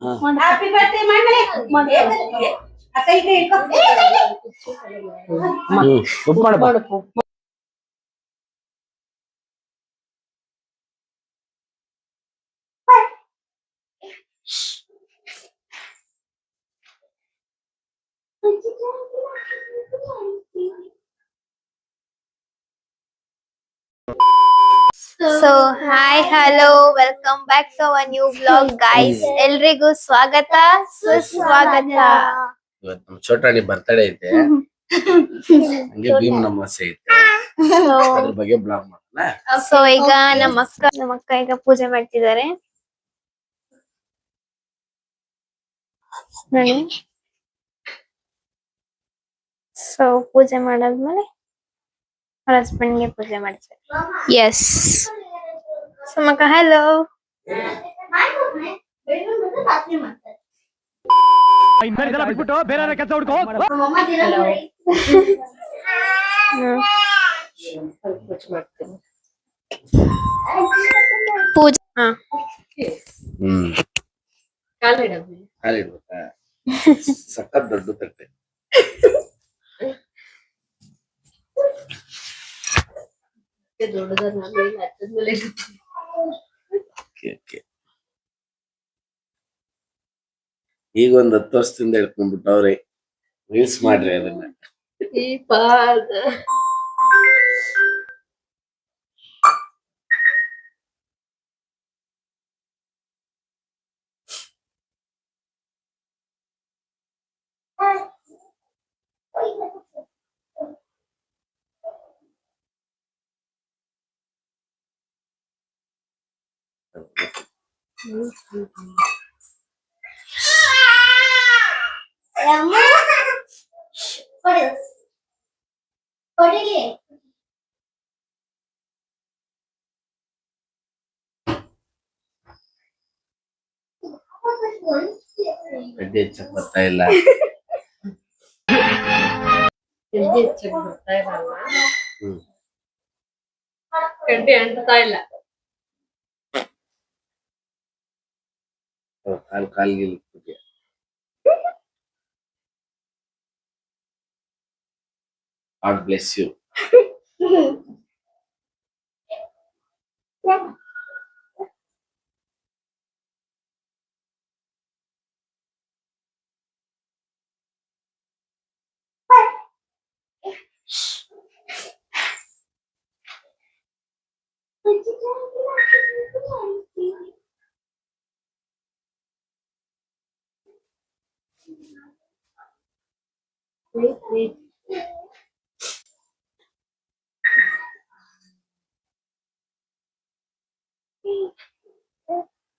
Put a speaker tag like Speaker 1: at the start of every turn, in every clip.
Speaker 1: Happy birthday ಮಾಡಿ ಅಕ್ಕ ಈಗ
Speaker 2: ಉಪ್ಪು ಮಾಡಪ್ಪ.
Speaker 3: So hi hello welcome back to our new blog guys. ಎಲ್ರಿಗೂ ಸ್ವಾಗತ ಸುಸ್ವಾಗತ.
Speaker 2: ಇವತ್ತು ನಮ್ಮ ಚೋಟಾಣಿ ಬರ್ತಡೇ ಐತೆ, ಹಂಗೆ ಭೀಮ್ ನಮಸ್ತೆ ಐತೆ, ಅದ್ರ ಬಗ್ಗೆ ಬ್ಲಾಗ್ ಮಾಡೋಣ.
Speaker 3: ಸೊ ಈಗ ನಮ್ಮ ಅಕ್ಕ ಈಗ ಪೂಜೆ ಮಾಡ್ತಿದ್ದಾರೆ ನೋಡಿ. ಸೊ ಪೂಜೆ ಮಾಡಾದ್ಮೇಲೆ ಅವ್ರ ಹಸ್ಬೆಂಡ್ಗೆ ಪೂಜೆ ಮಾಡ್ತಾರೆ. ಎಸ್ ಸುಮಕ್ಕ ಹಲೋ. ಪೂಜೆ
Speaker 2: ಕಾಲಿಡ್ಬೇಕಾ? ಸಖತ್ ದೊಡ್ಡ ತಟ್ಟೆ. ಈಗ ಒಂದ್ 10 ವರ್ಷದಿಂದ ಹಿಡ್ಕೊಂಡ್ಬಿಟ್ಟವ್ರೆ. ರೀಲ್ಸ್ ಮಾಡ್ರಿ ಅದನ್ನ. ಗಡ್ಡೆ ಹೆಚ್ಚಕ್ ಬರ್ತಾ ಇಲ್ಲ.
Speaker 1: ಗಡ್ಡೆ ಅಂಟ್ತಾ ಇಲ್ಲ.
Speaker 2: ಕಾಲ್ಗೆ God bless you.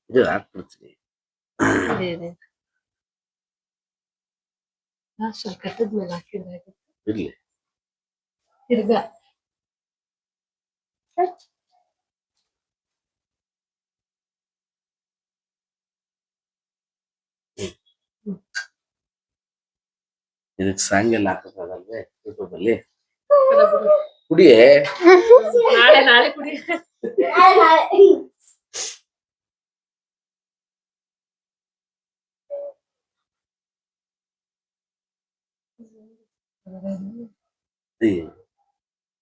Speaker 2: ಇದು ಹಾಕ್ಬಿಡ್ತೀನಿ.
Speaker 1: ಕಟ್ಟದ ಮೇಲೆ ಹಾಕಿದ್ರೆ
Speaker 2: ಇರ್ಲಿ.
Speaker 1: ತಿರ್ಗ
Speaker 2: ಇದಕ್ ಸಾಂಗ್ ಎಲ್ಲ ಹಾಕಕ್ಕಾಗಲ್ವೇ ಯೂಟ್ಯೂಬ್ ಅಲ್ಲಿ? ಕುಡಿಯೇ
Speaker 1: ನಾಳೆ ಕುಡಿ.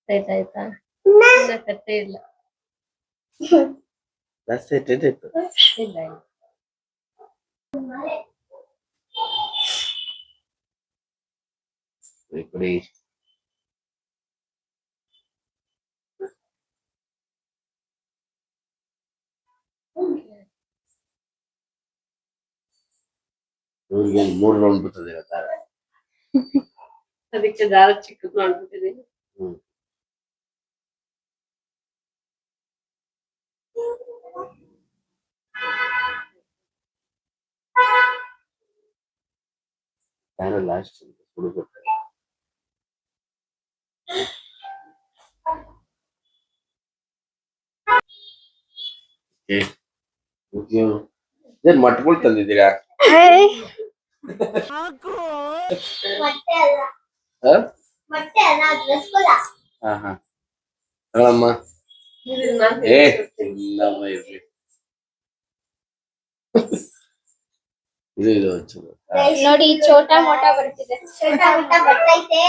Speaker 1: ಆಯ್ತಾ ಕಟ್ಟೆ ಇಲ್ಲ.
Speaker 2: ಜಾಸ್ತಿ ಇಟ್ಟು ಕುಡಿ. ಇವ್ರಿಗೆ 3 ರೌಂಡ್ ಬಿಡ್ತದೆ ದಾರ.
Speaker 1: ಅದಕ್ಕೆ ದಾರ ಚಿಕ್ಕದ್ ಮಾಡ್ಬಿಟ್ಟಿದೀನಿ.
Speaker 2: ದಾರ ಲಾಸ್ಟ್ ಹುಡುಗ ಮಟ್ಗಳು ತಂದಿದ್ದೀರಾ? ತಗೊಳಮ್ಮ. ಇಲ್ಲಮ್ಮ ಇರ್ಲಿ. ಇದು ಚಲೋ.
Speaker 3: ನೋಡಿ ಚೋಟಾ ಮೋಟಾ ಬರ್ತಿದೆ.
Speaker 4: ಚೋಟಾ ಮೋಟಾ ಬರ್ತೈತೆ.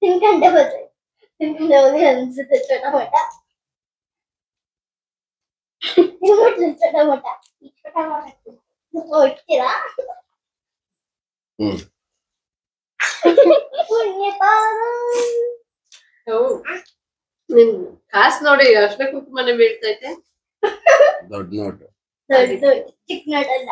Speaker 4: ತಿನ್ಕಂಡೆ ಬರ್ತೈತೆ. ತಿನ್ಕೊಂಡೆ ಅನ್ಸುತ್ತೆ ಚೋಟಾ ಮೋಟಾ. ಚೋಟಾ ಮೋಟಾ. ಈ ಚೋಟಾ ಮೋಟಾ. ಇಡ್ತೀರಾ?
Speaker 1: ನಿನ್ ಕಾಸ್ ನೋಡಿ ಅಷ್ಟೇ ಕುಂಕುಮನೆ ಬೀಳ್ತೈತೆ.
Speaker 2: ದೊಡ್ಡ ನೋಟು.
Speaker 4: ದೊಡ್ಡ ಚಿಕ್ಕ ನೋಟಲ್ಲ.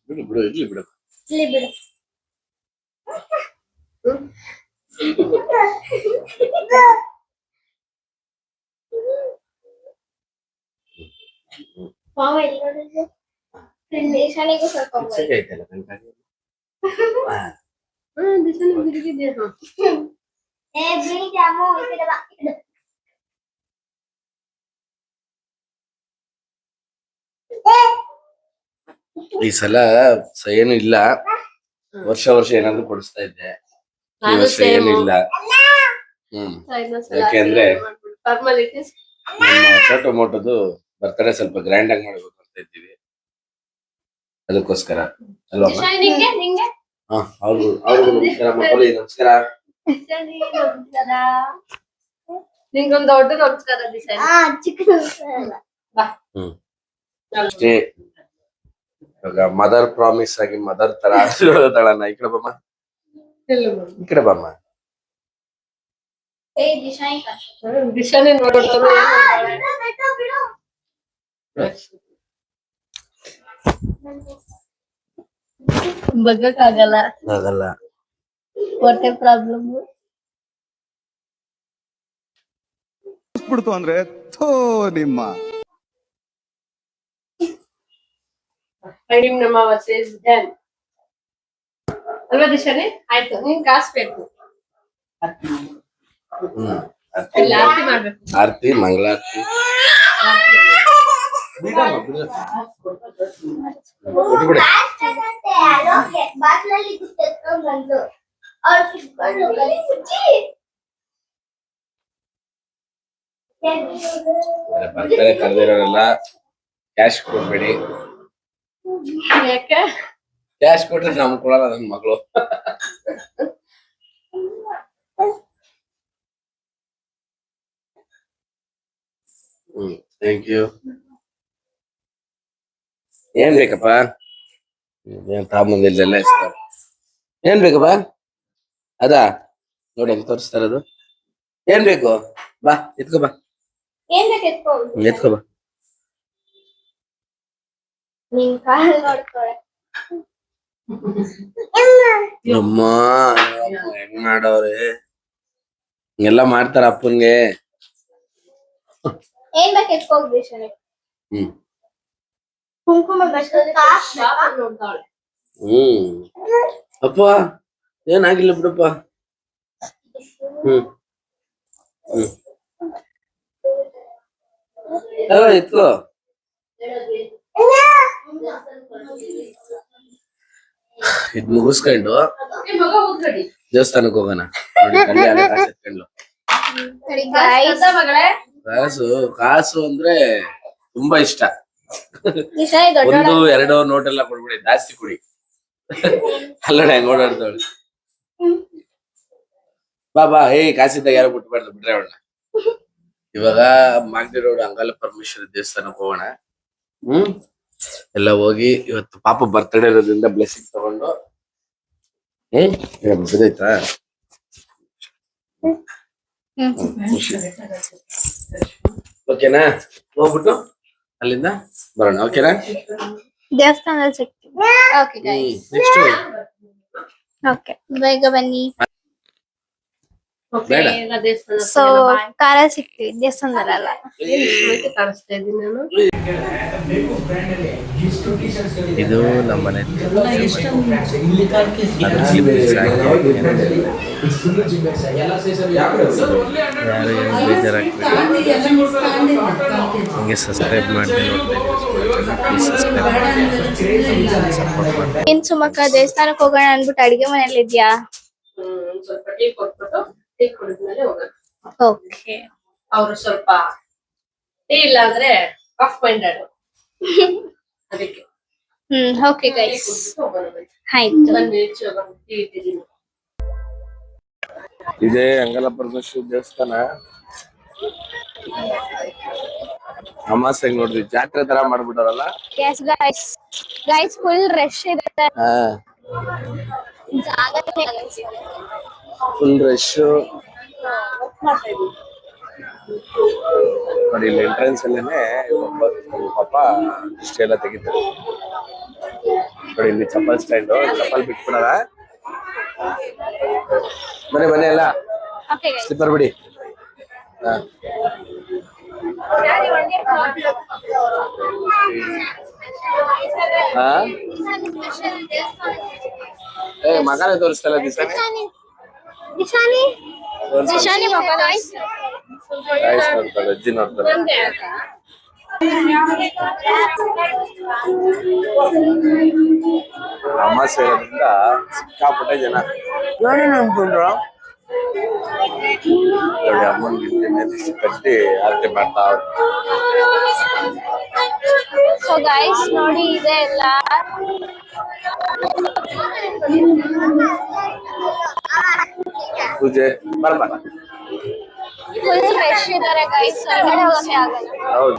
Speaker 2: ಬಿಡು ಬಿಡು ಇರ್ಲಿ ಬಿಡು.
Speaker 4: ಇಲ್ಲಿ ಬಿಡು. ಮಾವ ಎಲ್ಲಿ ನೋಡಿದ್ರು?
Speaker 3: ಶಾಲೆಗೂ ಸ್ವಲ್ಪ ಹೋಗ್ಬೋದು.
Speaker 2: ಸರಿ ಆಯ್ತಲ್ಲ ಕನಕಾಗಿ.
Speaker 1: ದಿಶಾನು ಬಿರುಗಿದ್ಯಾ?
Speaker 4: ಏ ಬಿಳಿ ಜಾಮು ಈ ಕಡೆ ಬಾ.
Speaker 2: ಈ ಸಲ ಏನು ಇಲ್ಲ. ವರ್ಷ ಏನಾದ್ರು ಕೊಡಿಸ್ತಾ ಇದ್ದೆ. ಈ
Speaker 1: ನಾನು
Speaker 2: ವರ್ಷ
Speaker 1: same.
Speaker 2: ಏನಿಲ್ಲ. ಯಾಕೆಂದ್ರೆ
Speaker 1: ಫಾರ್ಮಾಲಿಟೀಸ್.
Speaker 2: ನಮ್ಮ ಚೋಟು ಮೋಟದು ಬರ್ತಡೇ ಸ್ವಲ್ಪ ಗ್ರ್ಯಾಂಡ್ ಆಗಿ ಮಾಡ್ಬೇಕು ಅಂತ ಇದ್ದೀವಿ. ಅದಕ್ಕೋಸ್ಕರ ಅಲ್ವಾ?
Speaker 1: ನಿಂಗೆ ನಿಂಗೆ
Speaker 2: ಅವ್ರಿಗೂ ನಮಸ್ಕಾರ ಮಕ್ಕಳು, ನಮಸ್ಕಾರ.
Speaker 1: ನಿಂಗೊಂದು ದೊಡ್ಡ ನಮಸ್ಕಾರ ದಿಶಾ.
Speaker 4: ಚಿಕ್ಕ ನಮಸ್ಕಾರ.
Speaker 2: ಅಷ್ಟೇ. ಇವಾಗ ಮದರ್ ಪ್ರಾಮಿಸ್ ಆಗಿ ಮದರ್ ತರ ಆಶೀರ್ವಾದಗಳನ್ನ ಈ ಕಡೆ ಬಮ್ಮ, ಈ ಕಡೆ ಬಮ್ಮ.
Speaker 3: ಏ ದಿಶಾ ಈ ಕಡೆ.
Speaker 1: ದಿಶಾನೇ ನೋಡ್ತಾರೆ. ಬಗ್ಗಕ್ಕಾಗಲ್ಲ,
Speaker 2: ಆಗಲ್ಲ.
Speaker 1: ಹೊಟ್ಟೆ ಪ್ರಾಬ್ಲಮ್.
Speaker 5: ಬಿಡ್ತು ಅಂದ್ರೆ ಥೋ ನಿಮ್ಮ
Speaker 1: ಐಡಿಮ್ ನಮ್ಮ ಸೇಸ್ ಡನ್ ಅಲ್ವಾ ದಿಶಾನೆ? ಆಯ್ತು, ನಿನ್ ಕಾಸ್ ಬೇಕು. ಇಲ್ಲಿ ಆರತಿ ಮಾಡ್ಬೇಕು.
Speaker 2: ಆರತಿ ಮಂಗಳಾರತಿ ಬಿಡಿ.
Speaker 4: ಬಾಟ್ಲಲ್ಲಿ ಎತ್ಕೊಂಡ್ ಬಂದು ಅವ್ರು ಕಿತ್ಕೊಂಡು ಕಲಿ ಮುಚ್ಚಿ
Speaker 2: ಬರ್ತಾರೆ ಕರೆದಿರೋರೆಲ್ಲ ಕ್ಯಾಶ್ ಕೊಡ್ಬೇಡಿ.
Speaker 1: ಯಾಕೆ?
Speaker 2: ಕ್ಯಾಶ್ ಕೊಟ್ರೆ ನಮ್ ಕೊಡಲ್ಲ ನನ್ ಮಗಳು. Thank you. ಏನ್ ಬೇಕಪ್ಪ? ಏನ್ ತಾಮಂದಿಲ್ಲ ಇಸ್ತಾರೆ. ಏನ್ ಬೇಕಪ್ಪ? ಅದಾ ನೋಡಿ ಹೆಂಗ್ ತೋರಿಸ್ತಾ ಇರೋದು. ಏನ್ ಬೇಕು? ಬಾ ಎತ್ಕೋ ಬಾ,
Speaker 4: ಏನ್ ಬೇಕು ಎತ್ಕೊ.
Speaker 2: ಎತ್ಕೋ ಬಾ.
Speaker 4: ನಿನ್ ಕಾಲ್ ನೋಡ್ಕೊಳೆ.
Speaker 2: ಅಮ್ಮ ಹೆಂಗ್ ಮಾಡವ್ರೆ, ಹಿಂಗೆಲ್ಲ ಮಾಡ್ತಾರ ಅಪ್ಪನ್ಗೆ.
Speaker 4: ಏನ್ ಬೇಕು ಎತ್ಕೋಗ್ ದಿಶಾನೆ.
Speaker 2: ಹ್ಮ್
Speaker 4: ಕುಂಕುಮ ಬೇಕು, ಕಾಸ್ ಬೇಕಾ?
Speaker 1: ಪಾಪ ನೋಡ್ತಾಳೆ.
Speaker 2: ಅಪ್ಪ ಏನಾಗಿಲ್ಲ ಬಿಡಪ್ಪ. ಹ್ಮ್ ಎತ್ಕೋ. ಇದ್ ಮುಗಿಸ್ಕೊಂಡು
Speaker 1: ಏ ಮಗ ಕೂತ್ಕೊಳ್ಳಿ.
Speaker 2: ದೇವಸ್ಥಾನಕ್ಕೆ ಹೋಗೋಣ. ನೋಡಿ ಕಲ್ಯಾಣ ಕಾಸು ಎತ್ಕೊಂಡು.
Speaker 1: ಕಾಸ್ ಮಗಳೇ.
Speaker 2: ಕಾಸು ಅಂದ್ರೆ ತುಂಬಾ ಇಷ್ಟ.
Speaker 3: ದಿಶಾ ದೊಡ್ಡ
Speaker 2: ಒಂದು ಎರಡು ನೋಟ್ ಎಲ್ಲ ಕೊಡ್ಬಿಡಿ, ಜಾಸ್ತಿ ಕೊಡಿ. ಅಲ್ಲೋಡ ಹೆಂಗ್ ಓಡಾಡ್ತಾಳೆ. ಬಾ ಬಾ, ಕಾಸಿದ್ದಾಗ ಯಾರು ಬಿಟ್ಬಾರ್ದು, ಬಿಟ್ರೆ ಅವಳ. ಇವಾಗ ಮಾಗಡಿ ರೋಡ್ ಅಂಗಾಲ ಪರಮೇಶ್ವರಿ ದೇವಸ್ಥಾನಕ್ಕೆ ಹೋಗೋಣ. ಎಲ್ಲ ಹೋಗಿ ಇವತ್ತು ಪಾಪ ಬರ್ತ್ಡೇ ಇರೋದ್ರಿಂದ ಬ್ಲೆಸ್ಸಿಂಗ್ ತಗೊಂಡು ಬಿದ್ದಾಯ್ತಾ. ಓಕೆನಾ? ಹೋಗ್ಬಿಟ್ಟು ಅಲ್ಲಿಂದ ಬರೋಣ. ಓಕೆನಾ?
Speaker 3: ದೇವಸ್ಥಾನದಲ್ಲಿ ಸಿಗ್ತೀವಿ. ಓಕೆ ಗೈಸ್,
Speaker 2: ನೆಕ್ಸ್ಟ್
Speaker 3: ಓಕೆ ಬೇಗ ಬನ್ನಿ.
Speaker 2: ಬೇಡ.
Speaker 1: ಎಲ್ಲ ದೇವಸ್ಥಾನ
Speaker 3: ಸೊ ಕಾರ ಸಿಗ್ತೀವಿ, ದೇವಸ್ಥಾನದಲ್ಲ.
Speaker 1: ಕಾಣಿಸ್ತಾ ಇದ್ದೀನಿ ನಾನು.
Speaker 2: ಇದು ನಮ್ಮನೆ ಹಂಗೆ ಸಬ್ಸ್ಕ್ರೈಬ್ ಮಾಡಿ
Speaker 3: ಏನ್ ಸುಮಕ್ಕ ದೇವಸ್ಥಾನಕ್ಕೆ ಹೋಗೋಣ ಅನ್ಬಿಟ್ಟು ಅಡಿಗೆ ಮನೇಲಿ ಇದ್ಯಾ?
Speaker 1: ಒಂದ್ ಸ್ವಲ್ಪ ಟೀ ಕೊಟ್ಬಿಟ್ಟು ಟೀ ಕುಡಿದ್ಮೇಲೆ ಹೋಗೋಣ.
Speaker 3: ಓಕೆ.
Speaker 1: ಅವ್ರು ಸ್ವಲ್ಪ ಟೀ ಇಲ್ಲ ಅಂದ್ರೆ ಆಫ್ ಮೈಂಡೆಡ್ ಅದಕ್ಕೆ
Speaker 3: ಓಕೆ
Speaker 1: ಟೀ
Speaker 3: ಗೈಸ್,
Speaker 1: ಕುಡ್ಬಿಟ್ಟು ಹೋಗೋಣ ಬನ್ನಿ.
Speaker 3: ಆಯ್ತು.
Speaker 1: ಬನ್ನಿ ಟೀ ಇಟ್ಟಿದ್ದೀನಿ.
Speaker 2: ಇದೇ ಅಂಗಲ ಪರಮೇಶ್ವರಿ ದೇವಸ್ಥಾನ. ಅಮಾಸೆಗೆ ನೋಡ್ರಿ ಜಾತ್ರೆ ತರ ಮಾಡ್ಬಿಟ್ಟಾರಲ್ಲ.
Speaker 3: Yes guys, guys full rush ಇದೆ.
Speaker 2: ಹಾ,
Speaker 3: ಜಾಗನೇ ಇಲ್ಲ guys.
Speaker 2: ಫುಲ್ ರಶ್ ನೋಡಿ. ಇಲ್ಲಿ ಎಂಟ್ರೆನ್ಸ್ ಅಲ್ಲೇನೆ ಪಾಪ ಇಷ್ಟೇ ಎಲ್ಲ ತೆಗಿತಾರೆ ನೋಡಿ. ಇಲ್ಲಿ ಚಪ್ಪಲ್ ಸ್ಟ್ಯಾಂಡ್, ಚಪ್ಪಲ್ ಬಿಟ್ಬಿಡಾರ. ಮನೆ ಎಲ್ಲ
Speaker 3: Okay guys.
Speaker 2: ಸ್ಲಿಪ್ಪರ್ ಬಿಡಿ. ಹಾ, ಹಾ, ಮಗನೇ ತೋರಿಸ್ತಲ್ಲ ದಿಸಾನೆ.
Speaker 3: ದಿಶಾನಿ ದಿಶಾನಿ ಪಾಪ ಗೈಸ್.
Speaker 2: ಗೈಸ್ ನೋಡ್ತಾರೆ, ಅಜ್ಜಿ ನೋಡ್ತಾರೆ.
Speaker 1: ಬಂದೆ
Speaker 2: ಅಮಾಸೆ ಇರೋದ್ರಿಂದ ಸಿಕ್ಕಾಪಟ್ಟೆ ಜನ. ಏನೇನು ಅನ್ಕೊಂಡ್ರ ನೋಡಿ, ಅಮ್ಮನಿಗೆ ದಿಷ್ಟು ಕಟ್ಟಿ ಆರತಿ ಮಾಡ್ತಾ ಅವ್ರು.
Speaker 3: ಸೊ ಗೈಸ್ ನೋಡಿ, ಇದೆ ಎಲ್ಲ
Speaker 2: ಪೂಜೆ ಬರ್ಬಾರ.
Speaker 3: ಫುಲ್ ರಶ್ ಇದಾರೆ ಗೈಸ್, ಹೊರಗಡೆ ಹೋಗಕ್ಕೆ ಆಗಲ್ಲ.
Speaker 2: ಹೌದು,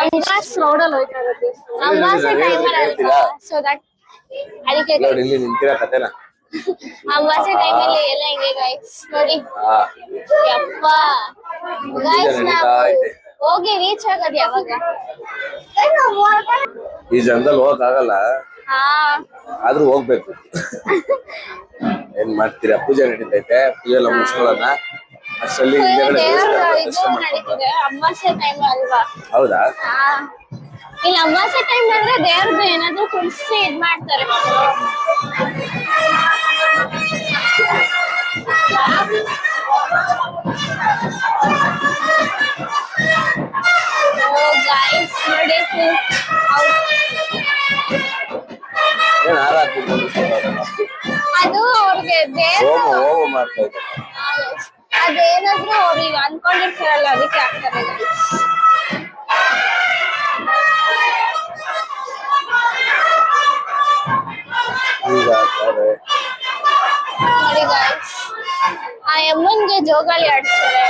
Speaker 3: ಅಮಾಸ್ ರೋಡಲ್ಲಿ ಹೋಯ್ತಾ ಇರೋದು. ಅಮಾವಾಸ್ಯೆ ಟೈಮಲ್ಲಿ ಅಲ್ವಾ, ಸೊ ದಟ್ ಅದಕ್ಕೆ
Speaker 2: ನೋಡಿ ಇಲ್ಲಿ ನಿಂತಿರೋ ಕತೆನ.
Speaker 3: ಅಮಾವಾಸ್ಯೆ ಟೈಮಲ್ಲಿ ಎಲ್ಲ ಹಿಂಗೆ ಗೈಸ್ ನೋಡಿ.
Speaker 2: ಹಾ,
Speaker 3: ಯಪ್ಪ ಗೈಸ್,
Speaker 2: ನಡೀತಾ ಐತೆ.
Speaker 3: ಹೋಗಿ ರೀಚ್ ಆಗೋದು ಯಾವಾಗ?
Speaker 2: ಈ ಜನದಲ್ಲಿ ಹೋಗಕ್ ಆಗಲ್ಲ,
Speaker 3: ಹಾ,
Speaker 2: ಆದ್ರೂ ಹೋಗ್ಬೇಕು. ಏನ್ ಮಾಡ್ತೀರಾ? ಪೂಜೆ ನಡೀತೈತೆ, ಪೂಜೆ ಎಲ್ಲ ಮುಗಿಸ್ಕೊಳ್ಳೋಣ. ಅಷ್ಟರಲ್ಲಿ ಹಿಂದೆಗಡೆ ದೇವಸ್ಥಾನ
Speaker 3: ಇದು
Speaker 2: ದರ್ಶನ ಮಾಡ್ಕೊಂಡು.
Speaker 3: ನಡೀತಿದೆ ಅಮಾವಾಸ್ಯೆ ಟೈಮ್ ಅಲ್ವಾ?
Speaker 2: ಹೌದಾ?
Speaker 3: ಹಾ, ಇಲ್ಲಿ ಅಮಾವಾಸ್ಯೆ ಟೈಮ್ ಅಂದ್ರೆ ದೇವ್ರದ್ದು ಏನಾದ್ರು ಕುಣಿಸಿ ಇದ್ ಮಾಡ್ತಾರೆ. ಗೈಸ್ ನೋಡಿ,
Speaker 2: ಏನ್ ಹಾರ ಹಾಕ್ಬಿಟ್ಟು
Speaker 3: ಅದು ಅವ್ರಿಗೆ ದೇವ್ರ
Speaker 2: ಹೋಮ ಮಾಡ್ತಾ ಇದ್ದಾರೆ.
Speaker 3: ಅದೇನಾದ್ರೂ ಅವ್ರಿಗೆ ಅನ್ಕೊಂಡಿರ್ತಾರಲ್ಲ, ಅದಕ್ಕೆ ಆಗ್ತಾರೆ guys.
Speaker 2: ಈಗ ಹಾಕ್ತಾರೆ.
Speaker 3: ನೋಡಿ ಗೈಸ್, ಆ ಯಮ್ಮನ್ಗೆ ಜೋಗಾಲಿ ಆಡ್ತಾರೆ.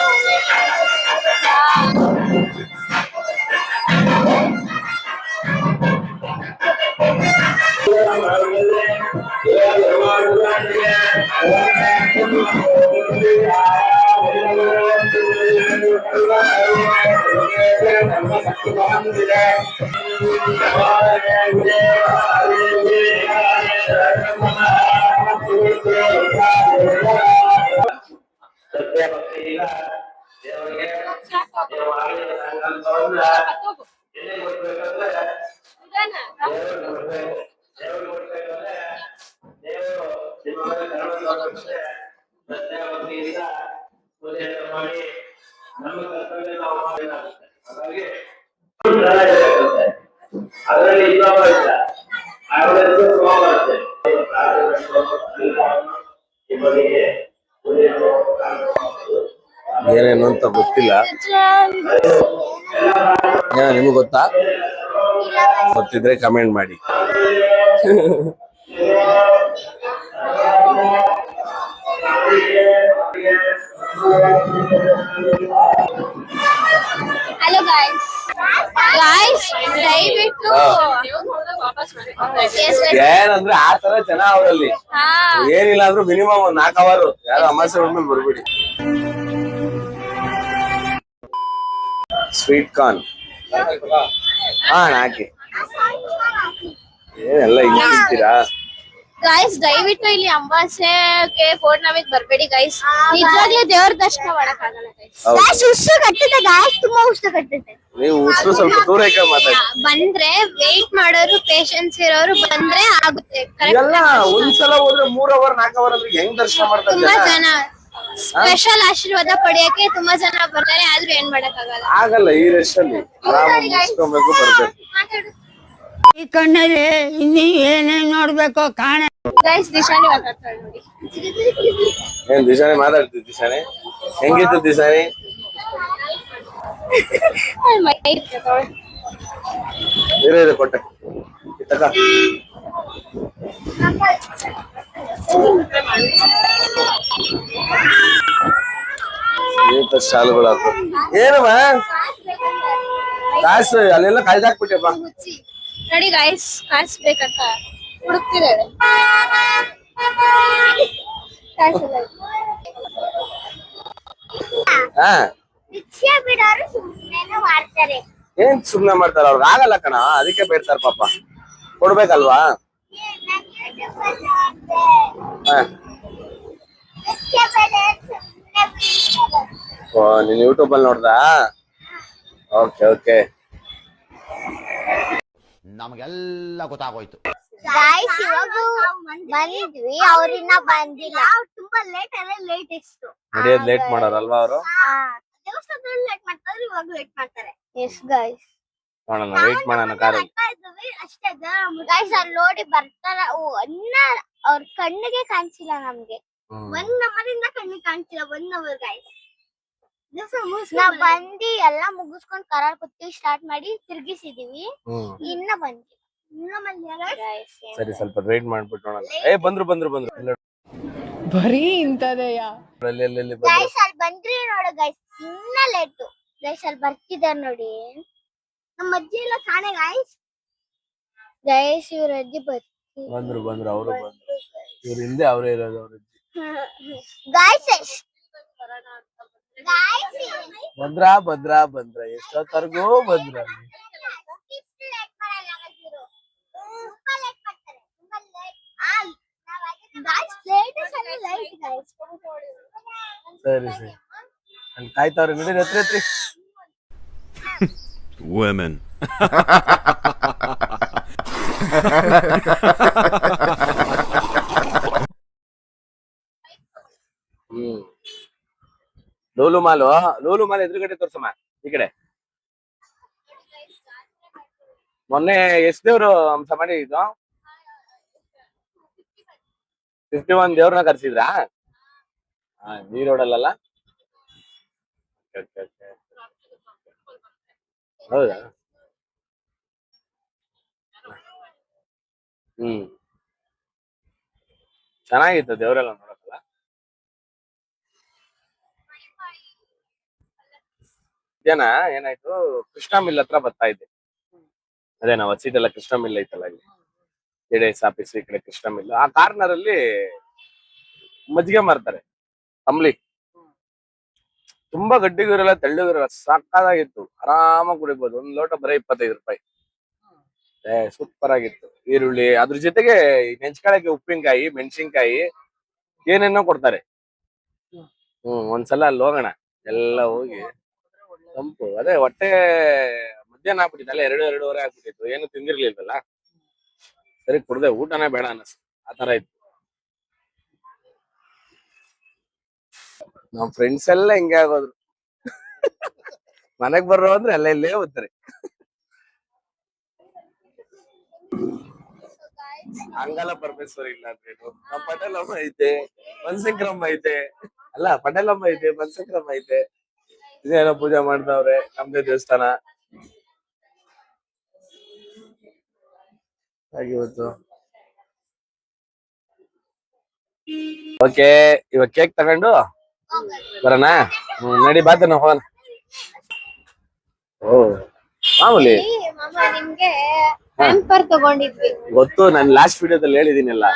Speaker 2: ಏನೇನು ಅಂತ ಗೊತ್ತಿಲ್ಲ. ನಿಮಗ್ ಗೊತ್ತಾ? ಗೊತ್ತಿದ್ರೆ ಕಮೆಂಟ್ ಮಾಡಿ.
Speaker 3: ಹಲೋ ಗೈಸ್, ದಯವಿಟ್ಟು
Speaker 2: ಏನಂದ್ರೆ ಆ ತರ ಜನ ಅವರಲ್ಲಿ ಏನಿಲ್ಲ ಅಂದ್ರೂ ಮಿನಿಮಮ್ 4 ಅವರ್ ಯಾರು ಅಮಾಸೆ ಮೇಲೆ ಬರ್ಬಿಡಿ. ಸ್ವೀಟ್ ಕಾರ್ನ್ ಹಾಕಿ ಏನೆಲ್ಲ ಹಿಂಗ್ ತಿಂತೀರಾ?
Speaker 3: ಗೈಸ್ ದಯವಿಟ್ಟು ಇಲ್ಲಿ ಅಮಾವಾಸ್ಯೆಗೆ ಪೌರ್ಣಮಿಗೆ ಬರ್ಬೇಡಿ ಗೈಸ್. ನಿಜವಾಗ್ಲೂ ದೇವ್ರ ದರ್ಶನ ಮಾಡಕ್ ಆಗಲ್ಲ ಗೈಸ್. ಉಸ್ಸು ಕಟ್ಟುತ್ತೆ ಗೈಸ್, ತುಂಬಾ ಉಸ್ಸು ಕಟ್ಟುತ್ತೆ.
Speaker 2: ನೀವು ಉಸಿರು ಸ್ವಲ್ಪ ದೂರ ಮಾತಾಡಿ.
Speaker 3: ಬಂದ್ರೆ ವೇಟ್ ಮಾಡೋರು, ಪೇಷನ್ಸ್ ಇರೋರು ಬಂದ್ರೆ ಆಗುತ್ತೆ.
Speaker 2: ಎಲ್ಲ ಒಂದ್ಸಲ ಹೋದ್ರೆ 3 ಅವರ್ 4 ಅವರ್ ಅಂದ್ರೆ ಹೆಂಗ್ ದರ್ಶನ ಮಾಡ್ತಾರೆ
Speaker 3: ತುಂಬಾ ಜನ ಸ್ಪೆಷಲ್ ಆಶೀರ್ವಾದ ಪಡೆಯಕ್ಕೆ ತುಂಬಾ ಜನ ಬರ್ತಾರೆ, ಆದ್ರೂ ಏನ್ ಮಾಡಕ್
Speaker 2: ಆಗಲ್ಲ. ಈ ರಶ್ ಅಲ್ಲಿ ಆರಾಮಾಗಿ ಮುಗಿಸ್ಕೊಬೇಕು, ಬರ್ಬೇಕು.
Speaker 3: ಮಾತಾಡು.
Speaker 6: ಈ ಕಣ್ಣಲ್ಲಿ ಇನ್ನೀ ಏನೇನ್ ನೋಡ್ಬೇಕೋ ಕಾಣ
Speaker 3: ಗೈಸ್ ದಿಶಾನಿ ಮಾತಾಡ್ತಾಳೆ ನೋಡಿ.
Speaker 2: ಏನ್ ದಿಶಾನೆ ಮಾತಾಡ್ತಿದ್ ದಿಶಾನೆ ಹೆಂಗಿತ್ತು ದಿಶಾನೆ?
Speaker 3: ಮೈ ಇರ್ತದೆ.
Speaker 2: ಇದೆ ಕೊಟ್ಟೆ ತಕ. ಶಾಲುಗಳು ಏನಮ್ಮ ಕಾಸು ಅಲ್ಲೆಲ್ಲ ಕಾಯ್ದಾಕ್ಬಿಟ್ಟೆಪ್ಪ.
Speaker 3: ನೋಡಿ ಗೈಸ್ ಕಾಸ್ ಬೇಕಂತ ಹುಡುಕ್ತಿದ್ದಾರೆ.
Speaker 2: ಹಾ
Speaker 4: ಭಿಕ್ಷೆ ಬಿಡೋರು ಸುಮ್ಮನೆ ಮಾಡ್ತಾರೆ.
Speaker 2: ಏನ್ ಸುಮ್ನೆ ಮಾಡ್ತಾರ ಅವ್ರಿಗೆ ಆಗಲ್ಲ ಕಣ, ಅದಕ್ಕೆ ಬೇಡ್ತಾರ ಪಾಪ, ಕೊಡ್ಬೇಕಲ್ವಾ? ಹಾ ಓ ನೀನ್ ಯೂಟ್ಯೂಬ್ ಅಲ್ಲಿ ನೋಡ್ದಾ? Okay okay.
Speaker 6: ನಮಗೆಲ್ಲ ಗೊತ್ತಾಗೋಯ್ತು.
Speaker 4: ಗಾಯ್ಸ್ ಇವಾಗ ಬಂದ್ವಿ, ಅವ್ರಿನ್ನ ಬಂದಿಲ್ಲ. ತುಂಬಾ ಲೇಟ್ ಇಷ್ಟು
Speaker 2: ನಡೆಯೋದ್ ಲೇಟ್ ಮಾಡೋರಲ್ವಾ ಅವರು?
Speaker 4: ದೇವಸ್ಥಾನದಲ್ಲಿ ಲೇಟ್ ಮಾಡ್ತಾರೆ, ಇವಾಗ ಲೇಟ್ ಮಾಡ್ತಾರೆ. ಎಸ್ ಗಾಯ್ಸ್
Speaker 2: ನೋಡೋಣ, ವೇಟ್ ಮಾಡೋಣ ಕಾರಲ್ಲಿ.
Speaker 4: ಅಷ್ಟೇ ಗಾಯ್ಸ್ ಅಲ್ಲಿ ನೋಡಿ ಬರ್ತಾರ. ಅನ್ನ ಅವ್ರ ಕಣ್ಣಿಗೆ ಕಾಣಿಸಿಲ್ಲ ನಮ್ಗೆ. 1 ಅವರಿಂದ ಕಣ್ಣಿಗೆ ಕಾಣಿಸಿಲ್ಲ. 1 ಅವರ್ ಗಾಯ್ಸ್. ನಾವ್ ಬಂದಿ ಎಲ್ಲ ಮುಗಿಸ್ಕೊಂಡ್ ಕಾರಲ್ಲಿ ಕೂತಿ ಸ್ಟಾರ್ಟ್ ಮಾಡಿ ತಿರ್ಗಿಸಿದೀವಿ. ಇನ್ನ ಬಂದಿ
Speaker 2: ಸರಿ ಸ್ವಲ್ಪ ವೇಟ್ ಮಾಡ್ಬಿಟ್ಟು ನೋಡೋಣ. ಏ ಬಂದ್ರು ಬಂದ್ರು ಬಂದ್ರು
Speaker 7: ಬರೀ ಇಂತದೆಯಾ?
Speaker 4: ಗೈಸ್ ಅಲ್ಲಿ ಬಂದ್ರಿ ನೋಡು ಗೈಸ್, ಇನ್ನ ಲೇಟು ಗೈಸ್. ಅಲ್ಲಿ ಬರ್ತಿದಾರೆ ನೋಡಿ ನಮ್ಮ ಅಜ್ಜಿ ಎಲ್ಲ ಕಾಣೆ ಗಾಯ್ಸ್. ಗೈಸ್ ಇವ್ರ ಅಜ್ಜಿ
Speaker 2: ಬಂದ್ರು ಬಂದ್ರು ಅವರು ಬಂದ್ರು. ಇವ್ರ ಹಿಂದೆ ಅವರೇ ಇರೋದು, ಅವ್ರ ಅಜ್ಜಿ.
Speaker 4: ಗಾಯ್ಸ್
Speaker 2: ಬಂದ್ರ ಎಷ್ಟೊತ್ತರ್ಗೂ ಬಂದ್ರ. ಸರಿ ಸರಿ ಅಲ್ಲಿ ಕಾಯ್ತಾವ್ರೆ, ನಡೀರಿ ಹತ್ರ ಹತ್ರಿ.
Speaker 5: Women.
Speaker 2: ಲೂಲು ಮಾಲ್ ಎದುರುಗಡೆ ತೋರ್ಸಮ್ಮ ಈ ಕಡೆ. ಮೊನ್ನೆ ಎಷ್ಟ್ ದೇವ್ರು ಅಂಶ ಮಾಡಿದ್ದು? 51 ದೇವ್ರನ್ನ ಕರ್ಸಿದ್ರಾ? ಈ ರೋಡಲ್ಲ? ಹೌದಾ? ಚೆನ್ನಾಗಿತ್ತು ದೇವ್ರೆಲ್ಲ ನೋಡಕ್ಕಲ್ಲ. ಮಧ್ಯಾಹ್ನ ಏನಾಯ್ತು, ಕೃಷ್ಣ ಮಿಲ್ ಹತ್ರ ಬರ್ತಾ ಇದ್ದೆ. ಅದೇ ನಾವು ಹಸಿದೆಲ್ಲ ಕೃಷ್ಣ ಮಿಲ್ ಐತಲ್ಲ ಇಲ್ಲಿ, JDS ಆಫೀಸ್ ಈ ಕಡೆ ಕೃಷ್ಣ ಮಿಲ್. ಆ ಕಾರ್ನರ್ ಅಲ್ಲಿ ಮಜ್ಜಿಗೆ ಮಾರ್ತಾರೆ, ಅಂಬ್ಲಿ. ತುಂಬಾ ಗಟ್ಟಿಗಿರಲ್ಲ, ತೆಳ್ಳಗಿರಲ್ಲ, ಸಾಕಾಗಿತ್ತು. ಆರಾಮಾಗಿ ಕುಡಿಬಹುದು. 1 ಲೋಟ ಬರೀ 25 ರೂಪಾಯಿ. ಸೂಪರ್ ಆಗಿತ್ತು. ಈರುಳ್ಳಿ ಅದ್ರ ಜೊತೆಗೆ ನೆಂಚ್ಕೊಳಕ್ಕೆ ಉಪ್ಪಿನಕಾಯಿ, ಮೆಣಸಿನ್ಕಾಯಿ ಏನೇನೋ ಕೊಡ್ತಾರೆ. ಒಂದ್ಸಲ ಅಲ್ಲಿ ಹೋಗೋಣ, ಎಲ್ಲ ಹೋಗಿ ತಂಪು. ಅದೇ ಹೊಟ್ಟೆ ಮಧ್ಯಾಹ್ನ ಆಗ್ಬಿಟ್ಟಿತ್ತಲ್ಲ, 2-2:30 ಆಗ್ಬಿಟ್ಟಿತ್ತು. ಏನು ತಿಂದಿರ್ಲಿಲ್ವಲ್ಲ, ಸರಿ ಕುಡ್ದೆ, ಊಟನೇ ಬೇಡ ಅನ್ನಿಸ್ತು. ಆತರ ಇತ್ತು. ನಮ್ ಫ್ರೆಂಡ್ಸ್ ಎಲ್ಲ ಹಿಂಗೆ ಆಗೋದ್ರು. ಮನೆಗ್ ಬರ್ರೋ ಅಂದ್ರೆ ಎಲ್ಲ ಇಲ್ಲೇ ಓದ್ತಾರೆ. ಅಂಗಲ ಪರಮೇಶ್ವರಿ ಇಲ್ಲ ಅಂದ್ರೇನು? ನಮ್ ಪಟೇಲಮ್ಮ ಐತೆ, ಬನಶಂಕರಮ್ಮ ಐತೆ. ಅಲ್ಲ ಪಟೇಲಮ್ಮ ಐತೆ, ಬನಶಂಕರಮ್ಮ ಐತೆ. ಇದೇನೋ ಪೂಜೆ ಮಾಡ್ತಾವ್ರೆ, ನಮ್ದೇ ದೇವಸ್ಥಾನ ಆಗಿವತ್ತು. ಓಕೆ, ಇವಾಗ ಕೇಕ್ ತಗೊಂಡು ಬರೋಣ. ನಡಿ ಬಾತನ ಹೋಗೋಣ. ಓ ಮಾಮೂಲಿ
Speaker 3: ನಿಮ್ಗೆ ಹ್ಯಾಂಪರ್ ತಗೊಂಡಿದ್ವಿ.
Speaker 2: ಗೊತ್ತು, ನಾನು ಲಾಸ್ಟ್ ವಿಡಿಯೋದಲ್ಲಿ ಹೇಳಿದೀನಲ್ಲ,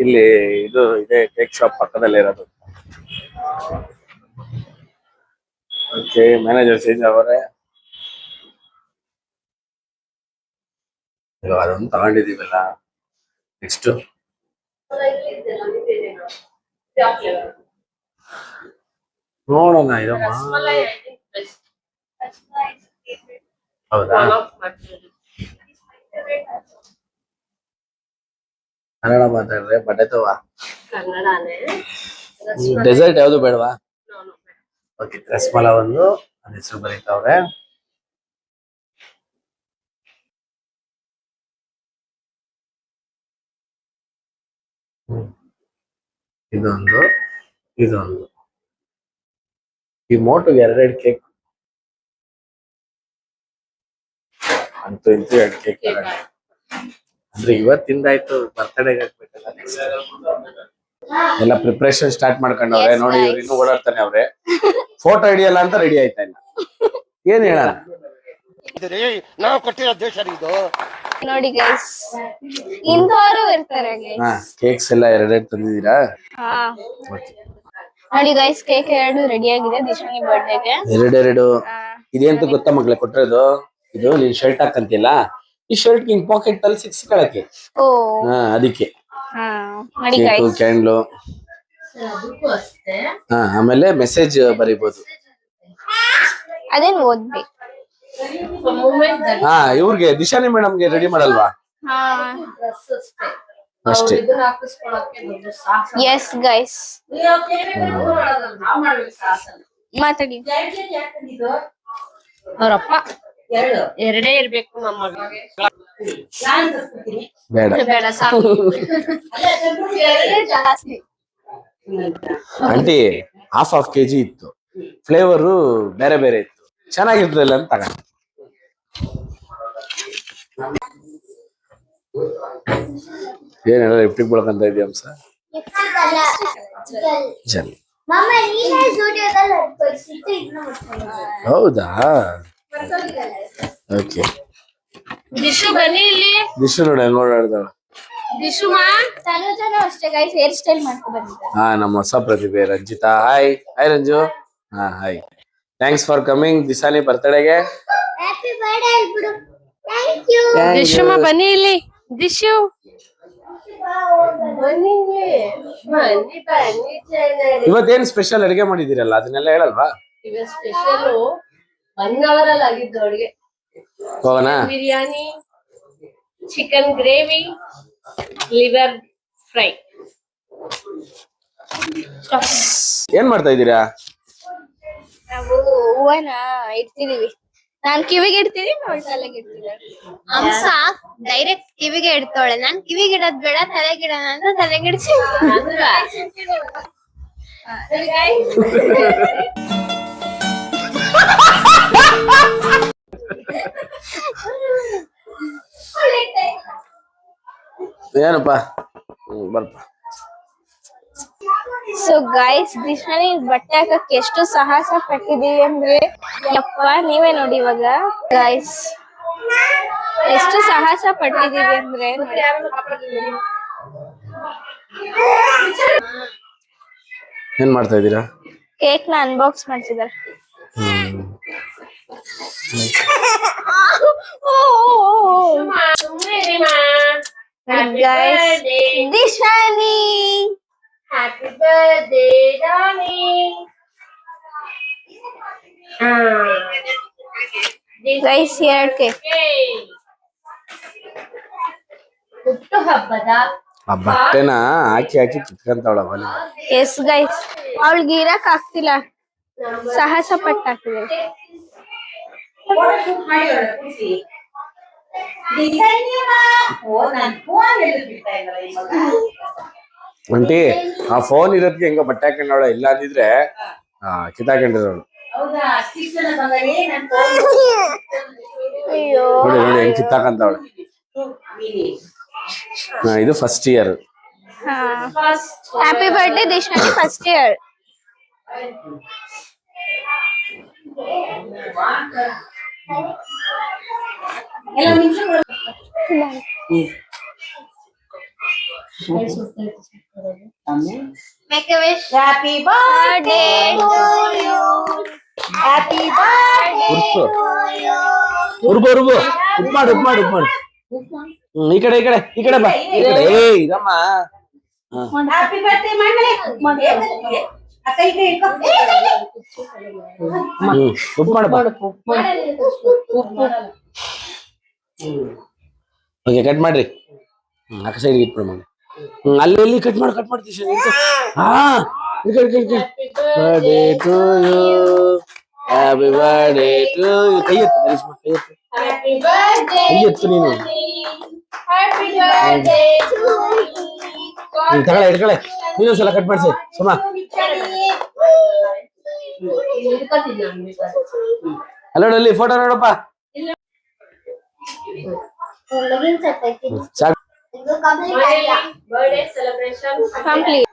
Speaker 2: ಇಲ್ಲಿ ಇದು ಇದೆ ಕೇಕ್ ಶಾಪ್ ಪಕ್ಕದಲ್ಲೇ ಇರೋದು. ಓಕೆ, ಮ್ಯಾನೇಜರ್ ಚೇಂಜ್ ಅವರೇ. ಅದೊಂದು ತಗೊಂಡಿದೀವಲ್ಲ, ನೆಕ್ಸ್ಟ್ ನೋಡೋಣ. ಇದಮ್ಮ ಹೌದಾ? ಕನ್ನಡ ಮಾತಾಡ್ರೆ ಬಟ್ಟೆತವಾ? ಡೆಸರ್ಟ್ ಯಾವ್ದು ಬೇಡವಾ? ಓಕೆ, ರಸಮಲ ಒಂದು ಅದ ಹೆಸರು ಬರೀತಾವ್ರೆ. ಇದೊಂದು ಇದೊಂದು ಈ ಮೋಟುಗೆ 2 ಕೇಕ್ ಅಂತೂ ಇಂತೂ 2 ಕೇಕ್ ಅಂದ್ರೆ ಇವತ್ತಿಂದಾಯ್ತು ಬರ್ತಡೇಗೆ ಹಾಕ್ಬೇಕಲ್ಲ ಎಲ್ಲ ಪ್ರಿಪರೇಷನ್ ಸ್ಟಾರ್ಟ್ ಮಾಡ್ಕೊಂಡವ್ರೆ.
Speaker 3: Yes,
Speaker 2: ನೋಡಿ
Speaker 3: guys.
Speaker 2: ಇವ್ರು ಇನ್ನೂ ಓಡಾಡ್ತಾನೆ ಅವ್ರೆ. ಫೋಟೋ ಹಿಡಿಯಲ್ಲ ಅಂತ ರೆಡಿ ಆಯ್ತಾ ಇಲ್ಲ. ಏನ್ ಹೇಳೋಣ?
Speaker 6: ನಾವು ಕೊಟ್ಟಿರೋ ದೇಶ ಇದು.
Speaker 3: ನೋಡಿ ಗೈಸ್, ಇಂಥವ್ರು ಇರ್ತಾರೆ ಗೈಸ್.
Speaker 2: ಹಾ, ಕೇಕ್ಸ್ ಎಲ್ಲ 2 ತಂದಿದ್ದೀರಾ?
Speaker 3: ಹಾ, ನೋಡಿ ಗೈಸ್, ಕೇಕ್ 2 ರೆಡಿ ಆಗಿದೆ ದಿಶಾನಿ ಬರ್ಡೇಗೆ.
Speaker 2: 2 ಇದೇಂತ ಗೊತ್ತಾ ಮಗ್ಳೆ ಕೊಟ್ಟಿರೋದು? ಇದು ನೀನ್ ಶರ್ಟ್ ಹಾಕಂತಿಲ್ಲ, ಈ ಶರ್ಟ್ ಹಿಂಗ್ ಪಾಕೆಟ್ ಅಲ್ಲಿ ಸಿಕ್ಸ್ಕೊಳಕ್ಕೆ.
Speaker 3: ಓ,
Speaker 2: ಅದಕ್ಕೆ
Speaker 3: ಹಾ, ನೋಡಿ
Speaker 2: ಕೇಕು,
Speaker 3: ಗೈಸ್.
Speaker 2: ಕ್ಯಾಂಡ್ಲು,
Speaker 1: ಅದಕ್ಕೂ ಅಷ್ಟೇ.
Speaker 2: ಆಮೇಲೆ ಮೆಸೇಜ್ ಬರೀಬಹುದು.
Speaker 3: ಅದೇನ್ ಓದ್ಬೇಕು.
Speaker 1: ಮೂಮೆಂಟ್
Speaker 2: ಇವ್ರಿಗೆ ದಿಶಾನಿ ಮೇಡಮ್ಗೆ ರೆಡಿ ಮಾಡಲ್ವಾ?
Speaker 3: ಹಾ,
Speaker 1: ಡ್ರೆಸ್ ಅಷ್ಟೇ.
Speaker 2: ಅಷ್ಟೇ.
Speaker 1: ಇದನ್ನ ಹಾಕಿಸ್ಕೊಳಕ್ಕೆ ದೊಡ್ಡ ಸಾಹಸ.
Speaker 3: ಎಸ್ ಗೈಸ್,
Speaker 1: ನಾವ್ ಮಾಡ್ಬೇಕು ಸಾಹಸ.
Speaker 3: ಮಾತಾಡಿ.
Speaker 1: ಅವ್ರಪ್ಪ ಎರಡೇ ಇರ್ಬೇಕು ನಮ್ಮ ಮಗಳಿಗೆ.
Speaker 2: ಬೇಡ
Speaker 1: ಬೇಡ ಸಾಕು.
Speaker 3: ಎರಡೇ ಜಾಸ್ತಿ.
Speaker 2: ಆಂಟಿ, ಹಾಫ್ kg ಇತ್ತು, ಫ್ಲೇವರು ಬೇರೆ ಬೇರೆ ಇತ್ತು, ಚೆನ್ನಾಗಿರ್ತದಲ್ಲ ಅಂತ ತಗೊಂಡೆ. ಏನೆಲ್ಲ ಲಿಫ್ಟಿಗೆ ಬಳಕಂತ ಇದೆಯಾ ಅಂಶ? ಜಲ್
Speaker 4: ಮಮ್ಮ ನೀನೇ ಸ್ಟುಡಿಯೋದಲ್ಲಿ ಪರಿಸ್ಥಿತಿ ಇದನ್ನ ಮಾಡ್ತಾ
Speaker 2: ಹೌದಾ? ಓಕೆ.
Speaker 1: ದಿಶು ಬನ್ನಿ ಇಲ್ಲಿ.
Speaker 2: ದಿಶು ನೋಡಿ ಹೆಂಗ್ ಓಡಾಡ್ದಾಳ.
Speaker 1: ದಿಶುಮಾ
Speaker 3: ತನುಜನು ಅಷ್ಟೇ ಗೈಸ್, ಹೇರ್ ಸ್ಟೈಲ್ ಮಾಡ್ಕೊ ಬಂದಿದ್ದಾರೆ.
Speaker 2: ನಮ್ಮ ಹೊಸ ಪ್ರತಿಭೆ Ranjita. Hi Ranju. Hi. Thanks for coming Dishani ಬರ್ತಡೆಗೆ.
Speaker 4: ಹ್ಯಾಪಿ ಬರ್ತ್ಡೇ ಹೇಳ್ಬಿಡು. Thank you.
Speaker 1: ದಿಶುಮಾ ಬನ್ನಿ ಇಲ್ಲಿ. ದಿಶು ಬನ್ನಿ ಬನ್ನಿ ಬನ್ನಿ ಚೆನ್ನಾಗಿ.
Speaker 2: ಇವತ್ತೇನ್ ಸ್ಪೆಷಲ್ ಅಡಿಗೆ ಮಾಡಿದಿರಲ್ಲ, ಅದನ್ನೆಲ್ಲ ಹೇಳಲ್ವಾ?
Speaker 1: ಇವ ಸ್ಪೆಷಲ್ 1 hour ಅಲ್ಲಿ ಆಗಿದ್ದು ಅಡುಗೆ.
Speaker 2: ಹೋಗೋಣ.
Speaker 1: Biryani, chicken gravy, liver fry.
Speaker 2: ಏನ್ ಮಾಡ್ತಾ ಇದ್ದೀರಾ?
Speaker 3: ನಾವು ಹೂವನ ಇಡ್ತಿದೀವಿ. ನಾನ್ ಕಿವಿಗೆ ಇಡ್ತೀನಿ, ಅವಳು ತಲೆಗೆ ಇಡ್ತೀನಿ.
Speaker 4: ಹಂಸ ಡೈರೆಕ್ಟ್ ಕಿವಿಗೆ ಇಡ್ತಾಳೆ. ನಾನ್ ಕಿವಿಗೆ ಇಡೋದ್ ಬೇಡ, ತಲೆಗೆ ಇಡೋಣ ಅಂತ ತಲೆಗೆ ಇಡ್ತೀನಿ.
Speaker 2: ಏನಪ್ಪ ಬರ್ಪ.
Speaker 3: ಸೊ ಗೈಸ್, ದಿಶಾನಿ ಬಟ್ಟೆ ಹಾಕಕ್ಕೆ ಎಷ್ಟು ಸಾಹಸ ಪಟ್ಟಿದೀವಿ ಅಂದ್ರೆ ಯಪ್ಪ, ನೀವೇ ನೋಡಿ ಇವಾಗ ಗೈಸ್ ಎಷ್ಟು ಸಾಹಸ ಪಟ್ಟಿದೀವಿ ಅಂದ್ರೆ.
Speaker 2: ಏನ್ ಮಾಡ್ತಾ ಇದ್ದೀರಾ?
Speaker 3: ಕೇಕ್ ನ ಅನ್ಬಾಕ್ಸ್ ಮಾಡ್ತಿದ್ದಾರೆ ಗೈಸ್. ದಿಶಾನಿ
Speaker 1: ಹ್ಯಾಪಿ ಬರ್ತ್ಡೇ ಡಾನಿ.
Speaker 3: Guys, 2 cake.
Speaker 1: ಹುಟ್ಟು ಹಬ್ಬದ
Speaker 2: ಆ ಬಟ್ಟೆನ ಹಾಕಿ ಕಿತ್ಕೊಂತಾವಳ ಅವನು.
Speaker 3: ಎಸ್ ಗೈಸ್, ಅವಳಿಗೆ ಇರಕ್ ಆಗ್ತಿಲ್ಲ, ಸಾಹಸ ಪಟ್ಟು ಹಾಕಿದ್ದಾರೆ.
Speaker 2: ಆಂಟಿ, ಆ ಫೋನ್ ಇರೋದಕ್ಕೆ ಹೆಂಗ ಬಟ್ಟೆ ಹಾಕೊಂಡವಳ, ಇಲ್ಲ ಅಂದಿದ್ರೆ ಕಿತ್ತಾಕೊಂಡಿರೋಳು.
Speaker 3: ಅಯ್ಯೋ,
Speaker 2: ನೋಡಿ ನೋಡಿ ಹೆಂಗ್ ಕಿತ್ತಾಕಂತವಳು. ಇದು first year.
Speaker 3: Happy birthday Dishani, first year.
Speaker 4: Make a wish. Happy birthday to you. Happy birthday
Speaker 2: ಉರ್ಸು.
Speaker 4: to you.
Speaker 2: ಉರ್ಬು ಉಪ್ ಮಾಡು. ಈ ಕಡೆ ಬಾ. ಈ ಕಡೆ. ಇದಮ್ಮ.
Speaker 4: Happy birthday ಮಣ್ಣೆ. ಅಕ್ಕ ಈ ಕಡೆ ಇಟ್ಕೋ.
Speaker 2: ಉಪ್ ಮಾಡು ಬಾ. ಓಕೆ, ಕಟ್ ಮಾಡ್ರಿ. ಆ ಸೈಡ್ ಇಟ್ಬಿಡು ಮಗ. ಅಲ್ಲಿ ಕಟ್ ಮಾಡ್ತೀವಿ. Birthday to you, happy birthday to you. ಕೈ ಎತ್ತು ಕರಿಷ್ಮಾ, ಕೈ ಎತ್ತು.
Speaker 1: ಹ್ಯಾಪಿ ಬರ್ತ್ಡೇ
Speaker 2: ಕೈ ಎತ್ತು ನೀನು.
Speaker 1: Happy birthday to you.
Speaker 2: ತಗೊಳ್ಳೆ ಇಟ್ಕೊಳ್ಳೆ ಇನ್ನೊಂದ್ಸಲ ಕಟ್ ಮಾಡ್ಸಿ ಸುಮಾ. ಅಲ್ಲೋಡಲ್ಲಿ ಫೋಟೋ ನೋಡಪ್ಪ.
Speaker 4: ಲಗಿನ್ ಸೆಟ್ ಐತಿ
Speaker 2: ಸಾಕು.
Speaker 4: ಇದು ಕಂಪ್ಲೀಟ್ ಆಯ್ತಾ
Speaker 1: ಬರ್ಡೇ ಸೆಲೆಬ್ರೇಷನ್
Speaker 3: ಕಂಪ್ಲೀಟ್.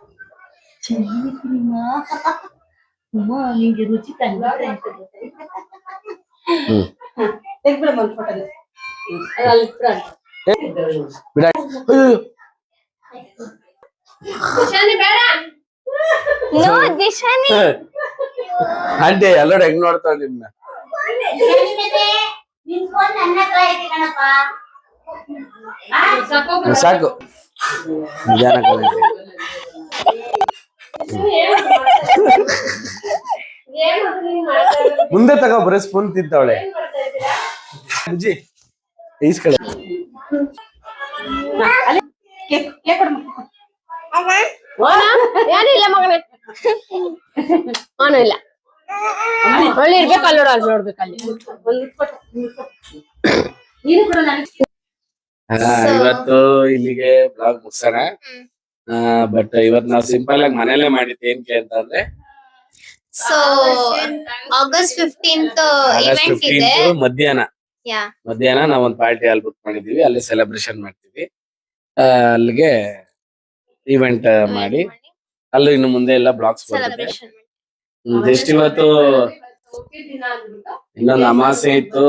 Speaker 1: ನಿಂಗೆ ರುಚಿ ತಂದ್ರೆ
Speaker 2: ಹ್ಮ್
Speaker 1: ತೆಗ್ಬಿಡಮ್ಮ ಒಂದು ಫೋಟೋ ಅಲ್ಲಿ
Speaker 2: ಬಿಡ.
Speaker 1: ಶಾನಿ ಬೇಡ
Speaker 3: ನೋ ದಿಶಾನಿ.
Speaker 2: ಆಂಟಿ ಅಲ್ಲೋಡ ಹೆಂಗ್ ನೋಡ್ತಾವ ನಿಮ್ನ.
Speaker 4: ನಿನ್ ಫೋನ್ ನನ್ನ ಹತ್ರ ಐತಿ ಕಣಪ್ಪ
Speaker 2: ಸಾಕು ನಿಧಾನ ಕಣಂಟಿ. ಮುಂದೆ ತಗೋ ಬರೀ ಸ್ಪೂನ್ ತಿಂತಾವಳೆ ಬುಜ್ಜಿ ಈಸ್ಕಡೆ.
Speaker 1: ಏನಿಲ್ಲ ಮಗನೇ ಅವನು ಇಲ್ಲ ಒಳ್ಳೆ ಇರ್ಬೇಕು ಅಲ್ಲಿ ನೋಡು ಅಲ್ಲಿ ನೋಡ್ಬೇಕು ಅಲ್ಲಿ ನೀನು ಕೂಡ ನನಗೆ
Speaker 2: ಇವತ್ತು ಇಲ್ಲಿಗೆ ಬ್ಲಾಗ್ ಮುಗ್ಸೋಣ. ಬಟ್ ಇವತ್ ನಾವ್ ಸಿಂಪಲ್ ಆಗಿ ಮನೇಲೆ ಮಾಡಿದ್ವಿ ಏನಕ್ಕೆ ಅಂತಂದ್ರೆ
Speaker 4: so August 15th
Speaker 2: August
Speaker 4: event ಇದೆ
Speaker 2: 15
Speaker 4: ಯಾ
Speaker 2: ಮಧ್ಯಾಹ್ನ ನಾವ್ ಒಂದ್ ಪಾರ್ಟಿ ಹಾಲ್ ಬುಕ್ ಮಾಡಿದೀವಿ, ಅಲ್ಲಿ ಸೆಲೆಬ್ರೇಷನ್ ಮಾಡ್ತೀವಿ. ಅಲ್ಲಿಗೆ ಇವೆಂಟ್ ಮಾಡಿ ಅಲ್ಲೂ ಇನ್ನು ಮುಂದೆ ಎಲ್ಲ ಬ್ಲಾಗ್ಸ್ ಬರ್ತದೆ.
Speaker 4: ಸೆಲೆಬ್ರೇಷನ್
Speaker 2: ಜಸ್ಟ್ ಇವತ್ತು ಇನ್ನೊಂದು ಅಮಾಸೆ ಇತ್ತು,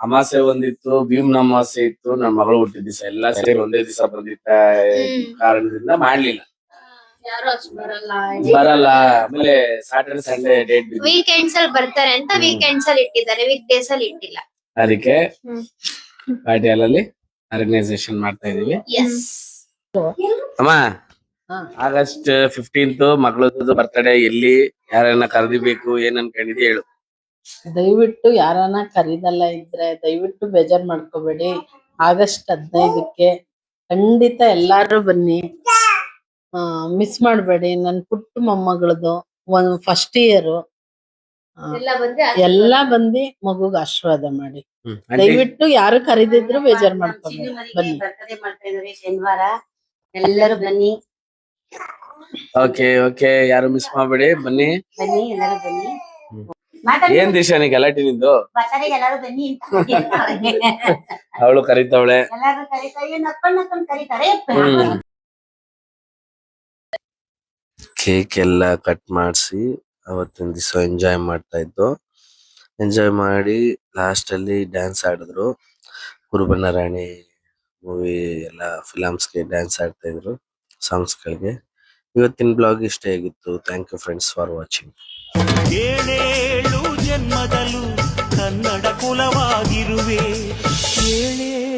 Speaker 2: ಅಮಾಸೆ ಒಂದಿತ್ತು, ಭೀಮ್ನ ಅಮಾಸೆ ಇತ್ತು, ನನ್ನ ಮಗಳು ಹುಟ್ಟಿದ ದಿವಸ ಎಲ್ಲ ಸೇರಿ ಒಂದೇ ದಿವಸ ಬಂದಿದ್ದ ಕಾರಣದಿಂದ ಮಾಡ್ಲಿಲ್ಲ.
Speaker 1: ಯಾರು ಅಷ್ಟು
Speaker 2: ಬರಲ್ಲ. ಆಮೇಲೆ ಸ್ಯಾಟರ್ಡೆ ಸಂಡೇ ಡೇಟ್
Speaker 4: ವೀಕೆಂಡ್ಸ್ ಅಲ್ಲಿ ಬರ್ತಾರೆ ಅಂತ ವೀಕೆಂಡ್ಸ್ ಅಲ್ಲಿ ಇಟ್ಟಿದ್ದಾರೆ, ವೀಕ್ ಡೇಸ್ ಅಲ್ಲಿ ಇಟ್ಟಿಲ್ಲ.
Speaker 2: ಅದಕ್ಕೆ ಪಾರ್ಟಿ ಹಾಲಲ್ಲಿ ಆರ್ಗನೈಸೇಷನ್ ಮಾಡ್ತಾ ಇದೀವಿ.
Speaker 4: ಎಸ್
Speaker 2: ಅಮ್ಮ ಆಗಸ್ಟ್ 15 ಮಗಳದ್ದು ಬರ್ತಡೇ, ಎಲ್ಲಿ ಯಾರನ್ನ ಕರೆದಿಬೇಕು ಏನ್ ಅನ್ಕೊಂಡಿದ್ದೆ ಹೇಳು.
Speaker 8: ದಯವಿಟ್ಟು ಯಾರನ್ನ ಕರೀದಲ್ಲ ಇದ್ರೆ ದಯವಿಟ್ಟು ಬೇಜಾರ್ ಮಾಡ್ಕೋಬೇಡಿ. ಆಗಸ್ಟ್ 15ಕ್ಕೆ ಖಂಡಿತ ಎಲ್ಲಾರು ಬನ್ನಿ, ಮಿಸ್ ಮಾಡ್ಬೇಡಿ. ನನ್ ಪುಟ್ಟ ಮೊಮ್ಮಗಳದು ಫಸ್ಟ್ ಇಯರ್ ಎಲ್ಲ ಬಂದು ಮಗುಗ್ ಆಶೀರ್ವಾದ ಮಾಡಿ. ದಯವಿಟ್ಟು ಯಾರು ಕರೀದಿದ್ರು ಬೇಜಾರ್ ಮಾಡ್ಕೋಬೇಡಿ, ಬನ್ನಿ.
Speaker 1: ಶನಿವಾರ ಎಲ್ಲರೂ ಬನ್ನಿ
Speaker 2: ಓಕೆ ಓಕೆ, ಯಾರು ಮಿಸ್ ಮಾಡ್ಬೇಡಿ, ಬನ್ನಿ.
Speaker 1: ಬನ್ನಿ ಎಲ್ಲರೂ ಬನ್ನಿ
Speaker 2: ಏನ್ ದಿಶಾನಿ ಗಲಾಟೆ ನಿಂದು?
Speaker 1: ಬರ್ತಡೆಗೆ ಎಲ್ಲರೂ ಬನ್ನಿ
Speaker 2: ಅವಳು ಕರೀತಾವಳೆ.
Speaker 1: ಎಲ್ಲರೂ ಕರೀತಾರೆ, ನಕ್ಕೊಂಡು ಕರೀತಾರೆ.
Speaker 2: ಕೇಕ್ ಎಲ್ಲ ಕಟ್ ಮಾಡಿಸಿ ಅವತ್ತಿನ ದಿವಸ ಎಂಜಾಯ್ ಮಾಡ್ತಾ ಇದ್ದು. ಎಂಜಾಯ್ ಮಾಡಿ ಲಾಸ್ಟ್ ಅಲ್ಲಿ ಡ್ಯಾನ್ಸ್ ಆಡಿದ್ರು. ಕುರುಬಣ್ಣ ರಾಣಿ ಮೂವಿ ಎಲ್ಲ ಫಿಲಮ್ಸ್ಗೆ ಡ್ಯಾನ್ಸ್ ಆಡ್ತಾ ಇದ್ರು, ಸಾಂಗ್ಸ್ಗಳಿಗೆ. ಇವತ್ತಿನ ಬ್ಲಾಗ್ ಇಷ್ಟೇ ಆಗಿತ್ತು. Thank you friends for watching.
Speaker 9: ಏಳೇಳು ಜನ್ಮದಲ್ಲೂ ಕನ್ನಡ ಕುಲವಾಗಿರುವೆ. ಏಳೇಳು